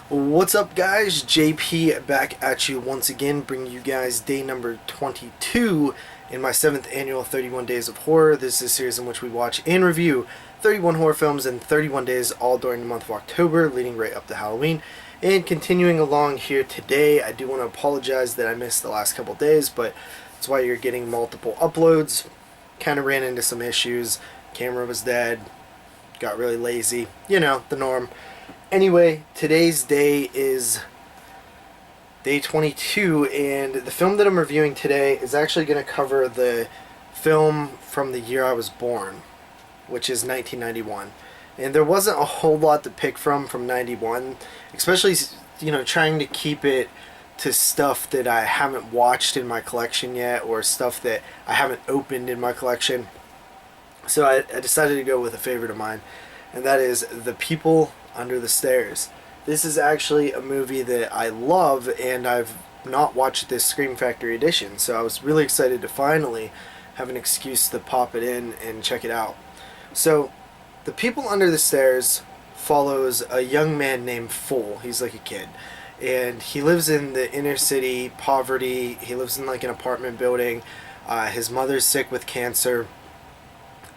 What's up, guys? JP back at you once again, bringing you guys day number 22 in my 7th annual 31 Days of Horror. This is a series in which we watch and review 31 horror films in 31 days, all during the month of October, leading right up to Halloween. And continuing along here today, I do want to apologize that I missed the last couple days, but that's why you're getting multiple uploads. Kind of ran into some issues. Camera was dead. Got really lazy. You know, the norm. Anyway, today's day is day 22, and the film that I'm reviewing today is actually going to cover the film from the year I was born, which is 1991. And there wasn't a whole lot to pick from 91, especially, you know, trying to keep it to stuff that I haven't watched in my collection yet, or stuff that I haven't opened in my collection. So I decided to go with a favorite of mine, and that is The People Under the Stairs. This is actually a movie that I love, and I've not watched this Scream Factory edition, so I was really excited to finally have an excuse to pop it in and check it out. So, The People Under the Stairs follows a young man named Fool. He's like a kid, and he lives in the inner city poverty. He lives in like an apartment building. His mother's sick with cancer,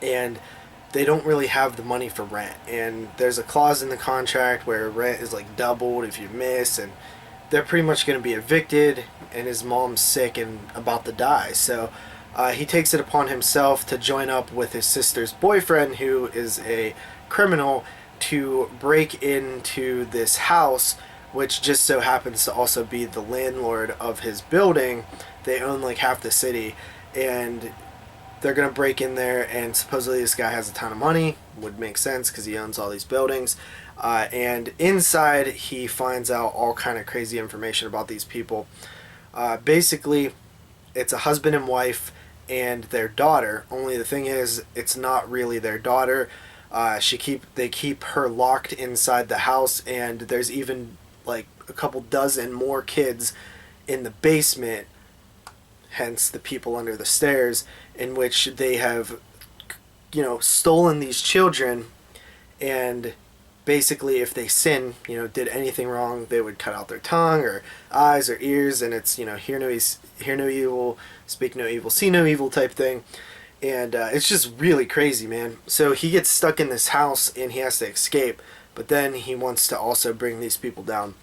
and they don't really have the money for rent, and there's a clause in the contract where rent is like doubled if you miss, and they're pretty much going to be evicted, and his mom's sick and about to die. So he takes it upon himself to join up with his sister's boyfriend, who is a criminal, to break into this house, which just so happens to also be the landlord of his building. They own like half the city, and they're going to break in there, and supposedly this guy has a ton of money. Would make sense because he owns all these buildings. And inside, he finds out all kind of crazy information about these people. Basically, it's a husband and wife and their daughter. Only the thing is, it's not really their daughter. They keep her locked inside the house, and there's even like a couple dozen more kids in the basement, hence The People Under the Stairs, in which they have, you know, stolen these children, and basically if they sin, you know, did anything wrong, they would cut out their tongue or eyes or ears, and it's, you know, hear no evil, speak no evil, see no evil type thing. And it's just really crazy, man. So he gets stuck in this house and he has to escape, but then he wants to also bring these people down.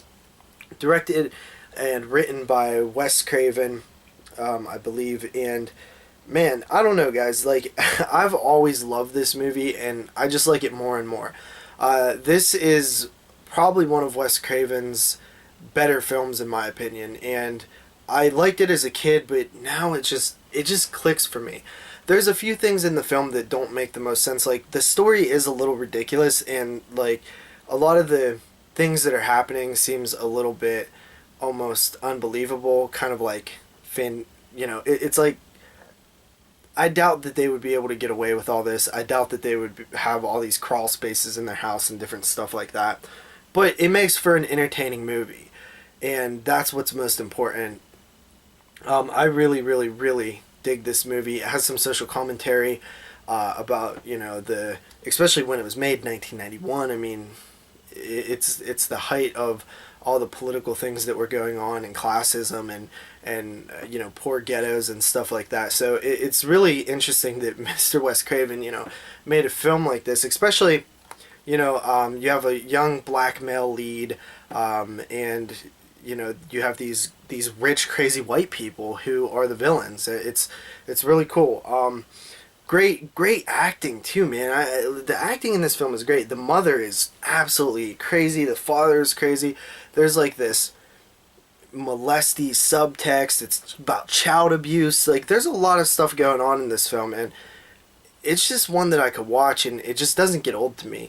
Directed and written by Wes Craven, I believe, and man, I don't know, guys, like, I've always loved this movie, and I just like it more and more. This is probably one of Wes Craven's better films, in my opinion, and I liked it as a kid, but now it just clicks for me. There's a few things in the film that don't make the most sense. Like, the story is a little ridiculous, and like a lot of the things that are happening seems a little bit almost unbelievable, kind of like it's like, I doubt that they would be able to get away with all this. I doubt that they would have all these crawl spaces in their house and different stuff like that. But it makes for an entertaining movie, and that's what's most important. I really, really, really dig this movie. It has some social commentary about, you know, especially when it was made, 1991. I mean, it's the height of all the political things that were going on, and classism, and you know, poor ghettos and stuff like that. So it's really interesting that Mr. Wes Craven, you know, made a film like this, especially, you know, you have a young black male lead, and you know, you have these rich, crazy white people who are the villains. It's really cool. Great acting too, man. The acting in this film is great. The mother is absolutely crazy. The father is crazy. There's like this molesty subtext. It's about child abuse. Like, there's a lot of stuff going on in this film, and it's just one that I could watch, and it just doesn't get old to me.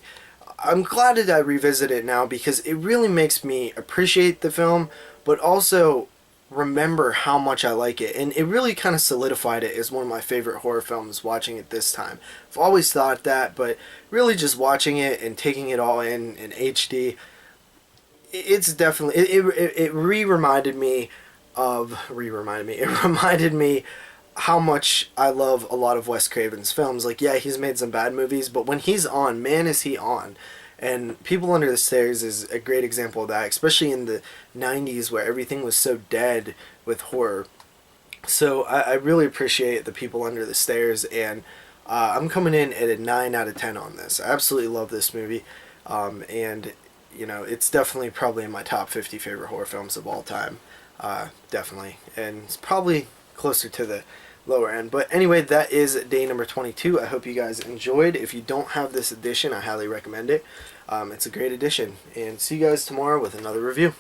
I'm glad that I revisit it now, because it really makes me appreciate the film, but also remember how much I like it, and it really kind of solidified it as one of my favorite horror films watching it this time. I've always thought that, but really just watching it and taking it all in HD, it's definitely, it reminded me how much I love a lot of Wes Craven's films. Like, yeah, he's made some bad movies, but when he's on, man, is he on. And People Under the Stairs is a great example of that, especially in the 90s where everything was so dead with horror. So I really appreciate the People Under the Stairs, and I'm coming in at a 9 out of 10 on this. I absolutely love this movie, and it's definitely probably in my top 50 favorite horror films of all time. Definitely, and it's probably closer to the lower end. But anyway, that is day number 22. I hope you guys enjoyed. If you don't have this edition, I highly recommend it. It's a great edition, and see you guys tomorrow with another review.